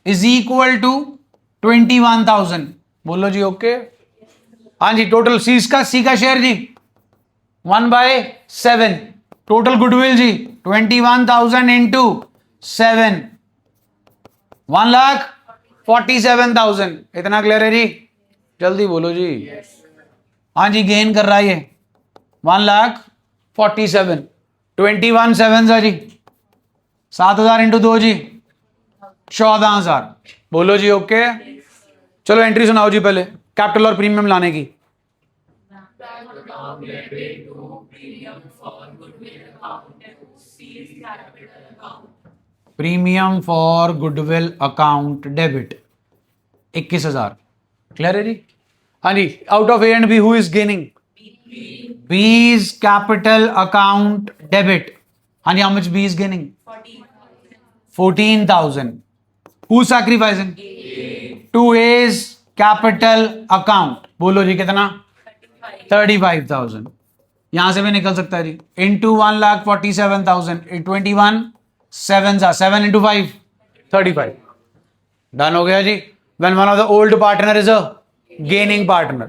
is equal to 21,000। बोलो जी ओके। हाँ जी, टोटल सी का शेयर जी 1/7। टोटल गुडविल जी 21,000 इंटू 7, 1,47,000। इतना क्लियर है जी? जल्दी बोलो जी। हाँ जी, गेन कर रहा है ये 1,47,000। 21 7 जी 7,000 इंटू 2 जी 14,000। बोलो जी ओके। चलो एंट्री सुनाओ जी पहले कैपिटल और प्रीमियम लाने की। Premium for goodwill account debit 21,000। Clear है जी? हाँ जी, out of A and B who is gaining? B's capital account debit. हाँ जी, how much B is gaining? 14,000। Who sacrificing? To A's capital account. बोलो जी कितना? 35,000। यहां से भी निकल सकता है जी, इंटू 1,47,000, 21 7 7 इंटू 5 35। डन हो गया जी। When one of the old partner is a gaining partner।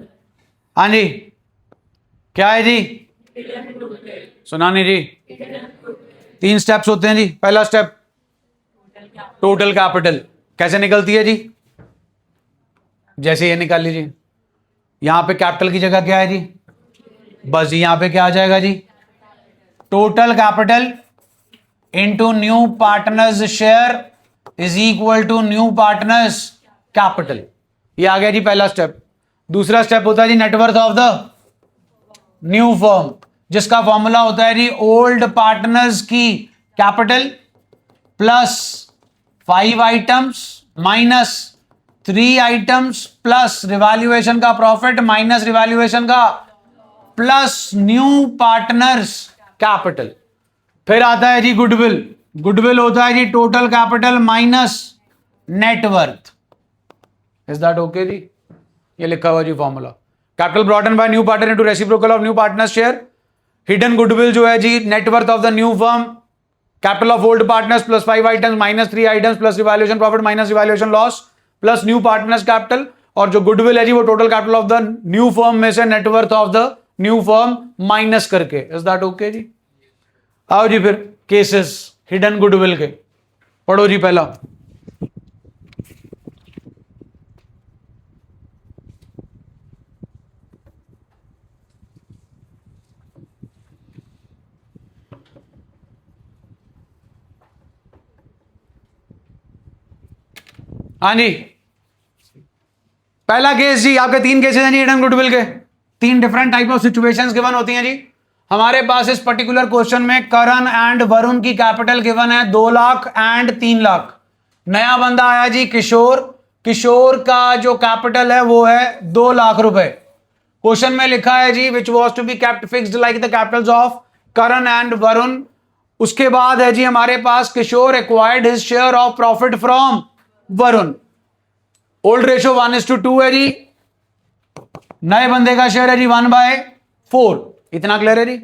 हाँ जी, क्या है जी? सुनानी जी। 3 स्टेप्स होते हैं जी। पहला स्टेप टोटल कैपिटल। कैसे निकलती है जी? जैसे ये निकाल लीजिए, यहां पे कैपिटल की जगह क्या है जी? बस जी, यहां पे क्या आ जाएगा जी? Total capital into new partner's share is equal to new partners capital. ये आ गया जी पहला स्टेप। दूसरा स्टेप होता है जी net worth of the new firm, जिसका फॉर्मूला होता है जी ओल्ड पार्टनर्स की capital plus 5 items minus 3 items plus revaluation का प्रॉफिट माइनस रिवैल्यूएशन का प्लस न्यू पार्टनर्स कैपिटल। फिर आता है जी गुडविल। गुडविल होता है जी total capital minus net worth. Is that okay जी? ये लिखा हुआ जी formula. Capital brought in by new partner into reciprocal of new partner share. Hidden goodwill जो है जी net worth of the new firm, capital of old partners plus 5 items minus 3 items plus revaluation profit minus revaluation loss plus new partners capital, और जो गुडविल है जी वो total capital of the new firm में से net worth of the new firm minus करके। इज दैट ओके जी? आओ जी फिर केसेस हिडन गुडविल के पढ़ो जी। पहला हाँ जी, पहला केस जी, आपके 3 केसेस हैं जी हिडन गुडविल के। 3 different type of situations given होती हैं जी हमारे पास। इस पर्टिकुलर क्वेश्चन में करण एंड वरुण की कैपिटल गिवन है 2 लाख एंड 3 लाख। नया बंदा आया जी किशोर, किशोर का जो कैपिटल है वो है 2 लाख रुपए। क्वेश्चन में लिखा है जी which was to be kept fixed like the capitals of Karan and Varun. उसके बाद है जी हमारे पास Kishore acquired his share of profit from Varun. Old ratio 1:2 है जी। नए बंदे का शेयर है जी 1/4। इतना क्लियर है जी?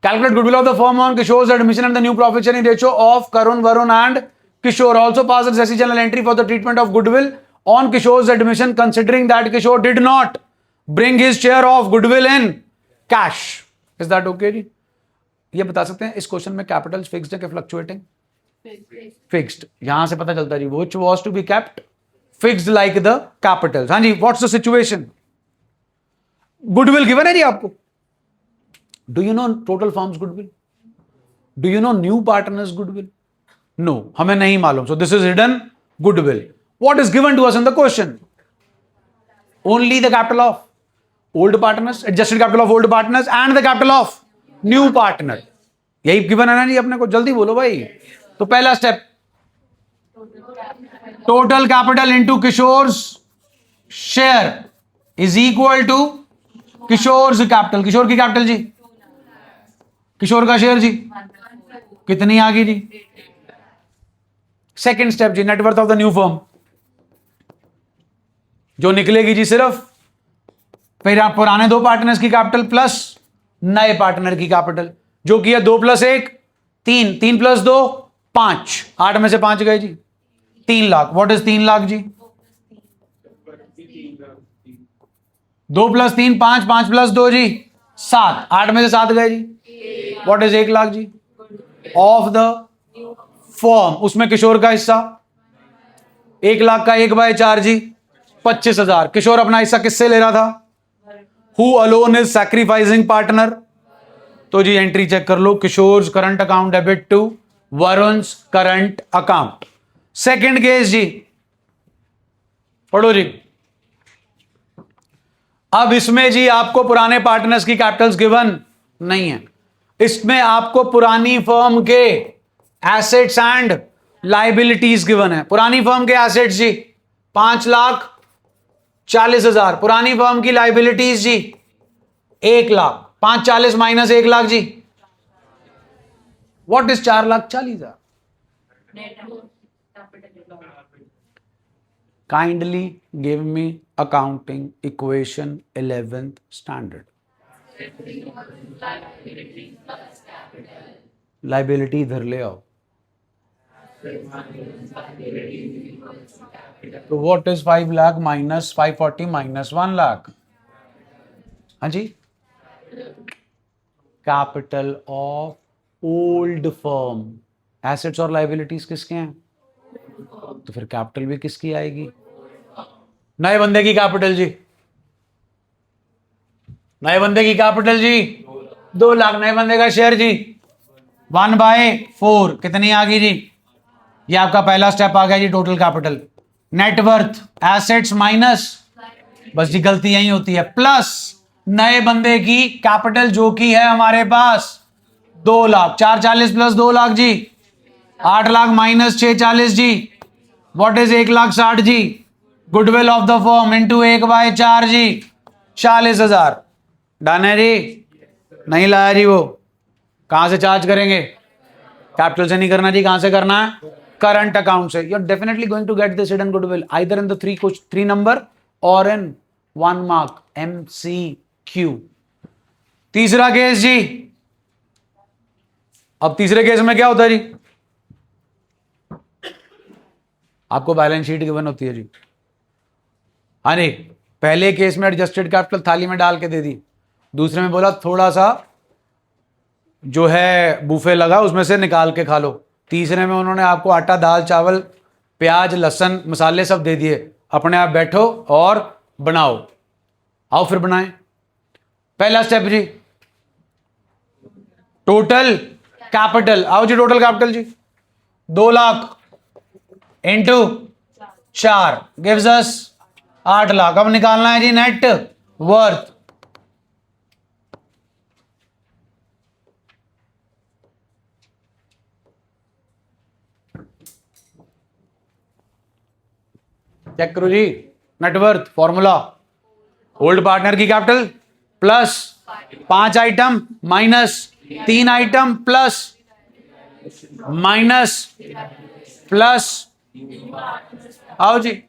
Calculate goodwill of the firm on Kishore admission and the new profit sharing ratio of Karun Varun and Kishore. Also pass the सेसी journal entry for the treatment of goodwill on Kishore admission considering that Kishore did not bring his share of goodwill in cash. Is that okay जी? ये बता सकते हैं इस क्वेश्चन में कैपिटल फिक्स्ड है कि फ्लक्चुएटिंग? फिक्स्ड। यहां से पता चलता है जी which was to be kept fixed like the capitals. हाँ जी, what's the situation? Goodwill given है जी आपको। Do you know total firms goodwill? Do you know new partners goodwill? No, हमें नहीं मालूम। So this is hidden goodwill. What is given to us in the question? Only the capital of old partners, adjusted capital of old partners and the capital of new partner. यही गिवन है ना जी अपने को। जल्दी बोलो भाई। तो पहला step, total capital into Kishore's share is equal to Kishore's capital. Kishore की कैपिटल जी, किशोर का शेयर जी कितनी आ गई जी? सेकंड स्टेप जी, net worth of the new firm जो निकलेगी जी सिर्फ फिर आप पुराने 2 पार्टनर्स की कैपिटल प्लस नए पार्टनर की कैपिटल, जो कि है 2 + 1 3, 3 + 2 5, 8 में से 5 गए जी 3 लाख। व्हाट इज 3 लाख जी? 2 + 3 5, 5 + 2 जी 7, 8 में से 7 गए जी। व्हाट इज 1 लाख जी? Of the firm. उसमें किशोर का हिस्सा 1 लाख का 1/4 जी 25,000। किशोर अपना हिस्सा किससे ले रहा था? Who alone is sacrificing partner? तो जी एंट्री चेक कर लो, Kishore current account debit to Varun current account. Second case जी, पढ़ो जी। अब इसमें जी आपको पुराने पार्टनर्स की कैपिटल्स गिवन नहीं है। इसमें आपको पुरानी फर्म के एसेट्स एंड लाइबिलिटीज गिवन है। पुरानी फर्म के एसेट्स जी 5,40,000। पुरानी फर्म की लाइबिलिटीज जी 1 लाख। 5,40,000 माइनस 1 लाख जी, what is 4,40,000? Kindly give me accounting equation 11th standard. Liability इधर ले आओ। तो what is 5 lakh minus 540 minus 1 lakh? हाँ जी, capital of old firm. Assets और लाइबिलिटीज किसके हैं? तो फिर कैपिटल भी किसकी आएगी? नए बंदे की कैपिटल जी, नए बंदे की कैपिटल जी 2 लाख। नए बंदे का शेयर जी 1/4 कितनी आ गई जी? ये आपका पहला स्टेप आ गया जी, total capital. Net worth assets minus, बस जी गलती यही होती है, प्लस नए बंदे की कैपिटल जो कि है हमारे पास 2 लाख। 4,40,000 प्लस 2 लाख जी 8 लाख माइनस 6,40,000 जी, व्हाट इज 1,60,000 जी? Goodwill of the firm into 1/4 जी 40,000। डन है जी? नहीं लाया जी वो। कहां से चार्ज करेंगे? कैपिटल से नहीं करना जी, कहां से करना है? करंट अकाउंट से। You are definitely going to get this hidden goodwill either in the 3 number और इन 1 मार्क MCQ। तीसरा केस जी, अब तीसरे केस में क्या होता है जी, आपको बैलेंस शीट गिवन होती है जी। हाँ नहीं, पहले केस में एडजस्टेड कैपिटल थाली में डाल के दे दी, दूसरे में बोला थोड़ा सा जो है बूफे लगा उसमें से निकाल के खा लो, तीसरे में उन्होंने आपको आटा दाल चावल प्याज लहसुन मसाले सब दे दिए, अपने आप बैठो और बनाओ। आओ फिर बनाएं। पहला स्टेप जी, टोटल कैपिटल। आओ जी, टोटल कैपिटल जी 2 lakh into 4 gives us 8 lakh. अब निकालना है जी नेट वर्थ। चेक करो जी, नेटवर्थ फॉर्मूला, ओल्ड पार्टनर की capital plus 5 item minus 3 item plus minus plus, आओ जी,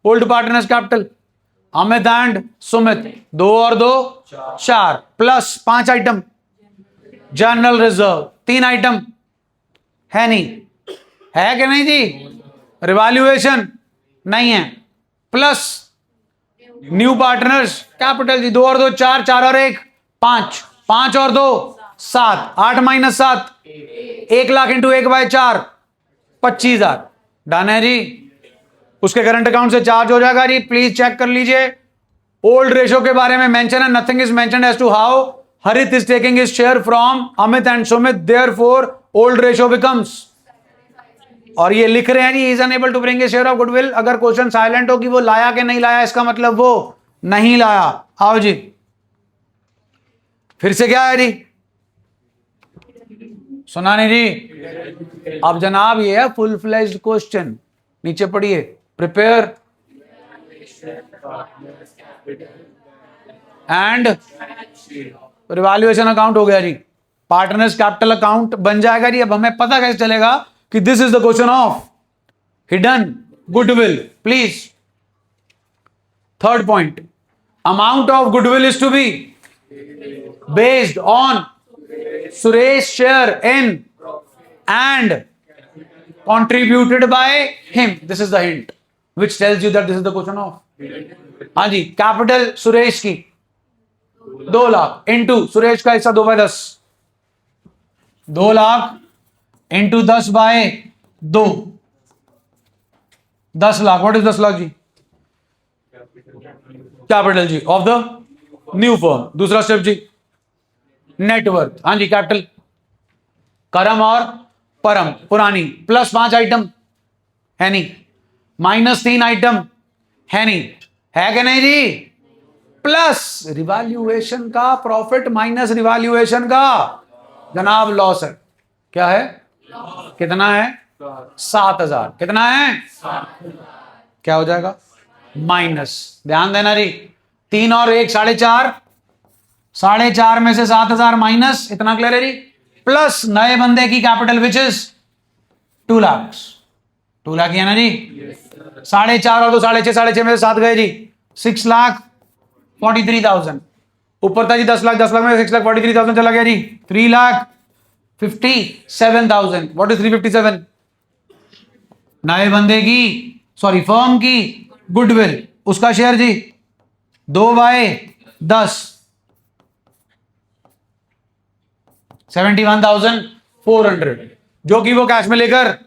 old partners capital Amit and Sumit 2 और 2 4 plus 5 item general reserve 3 item है नहीं, है कि नहीं जी, रिवैल्यूएशन नहीं है, प्लस न्यू पार्टनर्स कैपिटल जी 2 और 2 4 4 और 1 5 5 और 2 7 8 माइनस 7 1 लाख इंटू 1/4 25,000 डन है जी। उसके करंट अकाउंट से चार्ज हो जाएगा जी। प्लीज चेक कर लीजिए, ओल्ड रेशो के बारे में मेंशन है, nothing is mentioned as to how Harit is taking his share from Amit and Sumit, therefore old ratio becomes, और ये लिख रहे हैं जी is unable to bring a share of goodwill. अगर क्वेश्चन साइलेंट हो कि वो लाया कि नहीं लाया, इसका मतलब वो नहीं लाया। आओ जी, फिर से क्या है जी, सुना नहीं जी। अब जनाब ये है फुल फ्लेज्ड क्वेश्चन, नीचे पढ़िए, प्रिपेयर एंड रिवैल्यूएशन अकाउंट हो गया जी, पार्टनर्स कैपिटल अकाउंट बन जाएगा जी। अब हमें पता कैसे चलेगा कि this is the question of hidden goodwill. Please, third point, amount of goodwill is to be based on Suresh share in and contributed by him. This is the hint which tells you that this is the question of, हाँ जी, कैपिटल सुरेश की 2 लाख इंटू सुरेश का हिस्सा 2/10, 2 lakh into 10/2 10 lakh. What is 10 lakh जी, कैपिटल जी ऑफ द न्यू फर्म। दूसरा स्टेप जी, नेटवर्थ, हाँ जी, कैपिटल करम और परम पुरानी, प्लस 5 आइटम है नहीं, माइनस 3 आइटम है नहीं, है कि नहीं जी, प्लस रिवैल्यूएशन का प्रॉफिट माइनस रिवैल्यूएशन का जनाब लॉस है। क्या है, कितना है, 7,000, कितना है, क्या हो जाएगा, माइनस, ध्यान देना जी, 3 और 1 4.5, 4.5 में से 7,000 माइनस, इतना क्लियर है जी, प्लस नए बंदे की capital which is 2 lakh, 2 lakh है ना जी, 4.5 और 2 6.5, 6.5 में से 7 गए जी, 6,43,000, ऊपर था जी 10 लाख, 10 लाख में 6,43,000 चला गया जी, 3,57,000। व्हाट इज 357, नए बंदे की, सॉरी फर्म की गुडविल, उसका शेयर जी 2/10, 71,400, जो कि वो कैश में लेकर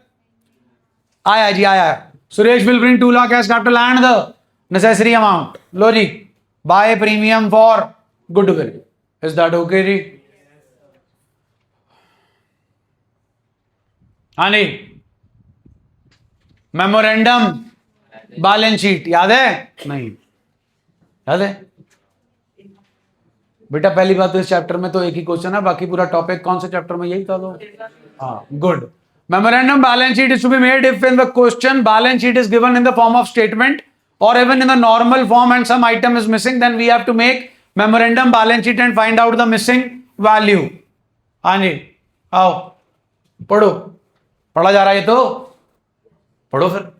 आया जी, आया। Suresh will bring 2 lakh cash capital and the necessary amount, लो जी, by premium for goodwill. Is that okay जी, हाँ जी। मेमोरेंडम बैलेंस शीट याद है, नहीं याद है बेटा, पहली बात तो इस चैप्टर में तो एक ही क्वेश्चन है, बाकी पूरा टॉपिक कौन से चैप्टर में, यही था तो, हाँ, good. Memorandum balance sheet is to be made if in the question balance sheet is given in the form of statement और even in the normal form and some item is missing, then we have to make memorandum balance sheet and find out the missing value. हाँ जी, आओ पढ़ो, पढ़ा जा रहा है तो पढ़ो, फिर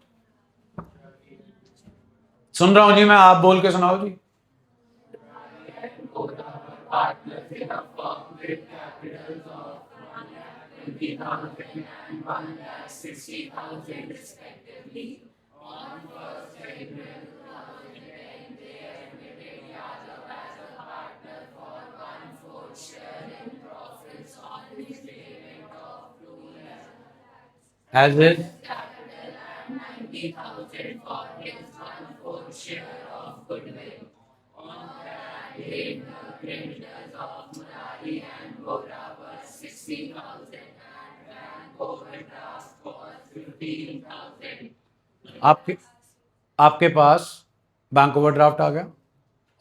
सुन रहा हूं जी मैं, आप बोल के सुनाओ जी। एज इज आपके आपके पास बैंक ओवरड्राफ्ट आ गया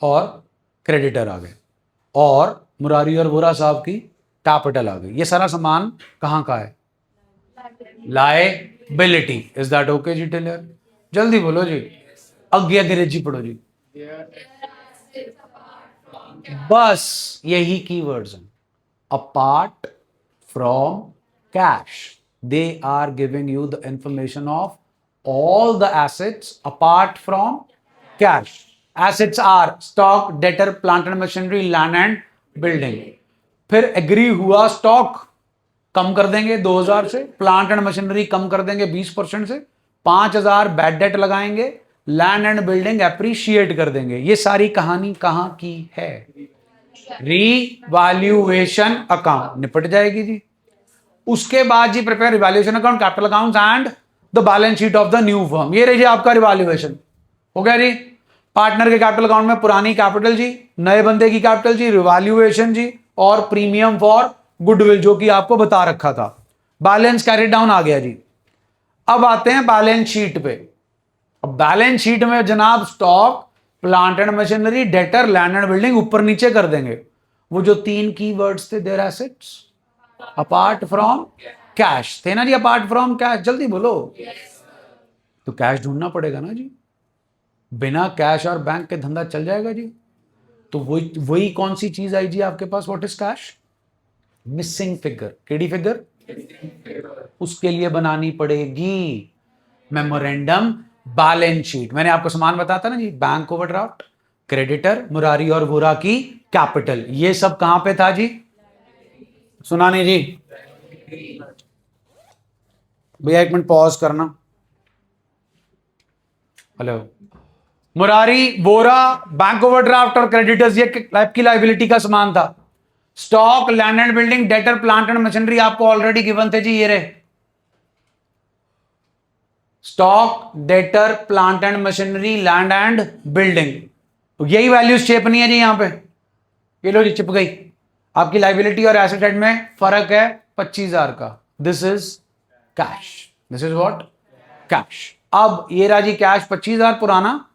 और क्रेडिटर आ गए और मुरारी और वोरा साहब की कैपिटल आ गई। ये सारा सामान कहाँ का है? लायबिलिटी। इज दैट ओके जी टेलर? जल्दी बोलो जी, अज्ञा अंग्रेजी पढ़ो जी। बस यही कीवर्ड्स हैं। Apart from cash, they are giving you the information of all the assets apart from cash. Assets are stock, debtor, plant and machinery, land and building. फिर एग्री हुआ, स्टॉक कम कर देंगे 2000 से, प्लांट एंड मशीनरी कम कर देंगे 20% से, 5000 बैड डेट लगाएंगे, लैंड एंड बिल्डिंग एप्रिशिएट कर देंगे। ये सारी कहानी कहां की है? रीवैल्यूएशन अकाउंट निपट जाएगी जी। उसके बाद जी prepare revaluation account, capital accounts and the balance sheet of the new firm. ये रही जी आपका रिवैल्यूएशन। हो गया जी। पार्टनर के कैपिटल अकाउंट में पुरानी कैपिटल जी, नए बंदे की कैपिटल जी, रिवैल्यूएशन जी और प्रीमियम फॉर गुडविल जो कि आपको बता रखा था। बैलेंस कैरी डाउन आ गया जी। अब आते हैं बैलेंस शीट पे। अब बैलेंस शीट में जनाब stock, plant and machinery, debtor, land and building ऊपर नीचे कर देंगे। वो जो 3 कीवर्ड्स थे, they're assets apart from cash थे ना जी। अपार्ट फ्रॉम कैश, जल्दी बोलो। तो कैश ढूंढना पड़ेगा ना जी। बिना कैश और बैंक के धंधा चल जाएगा जी? तो वही कौन सी चीज आई जी आपके पास? What is cash? Missing figure. केडी फिगर? उसके लिए बनानी पड़ेगी मेमोरेंडम बैलेंस शीट। मैंने आपको सामान बताया था ना जी, बैंक ओवरड्राफ्ट, क्रेडिटर, मुरारी और वोरा की कैपिटल। ये सब कहां पे था जी? सुना नहीं जी? भैया 1 मिनट पॉज करना। Hello. Murari, Vora, bank overdraft और क्रेडिटर्स ये टाइप की लाइबिलिटी का सामान था। Stock, land and building, debtor, plant and machinery आपको ऑलरेडी गिवन थे जी। ये रहे stock, debtor, plant and machinery, land and building. तो यही वैल्यूज शेप नहीं है जी यहां पे। ये लो जी, चिप गई। आपकी लाइबिलिटी और एसेट साइड में फर्क है 25,000 का। This is cash. This is what? Cash. अब ये रहा जी कैश 25,000 पुराना।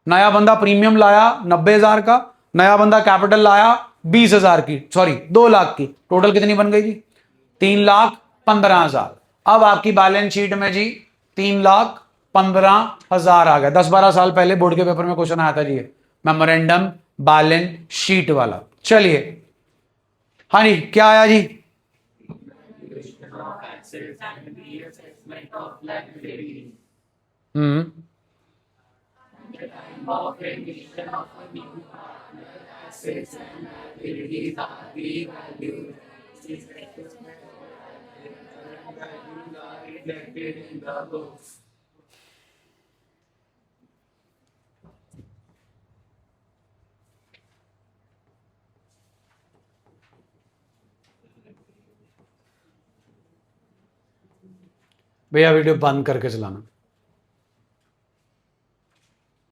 नया बंदा प्रीमियम लाया 90,000 का, नया बंदा कैपिटल लाया 20,000 की, सॉरी 2 लाख की। टोटल कितनी बन गई जी? 3,15,000। अब आपकी बैलेंस शीट में जी 3,15,000 आ गया। 10-12 साल पहले बोर्ड के पेपर में क्वेश्चन आया था जी, मेमोरेंडम बैलेंस शीट वाला। चलिए, हाँ जी, क्या आया जी? भैया वीडियो बंद करके चलाना।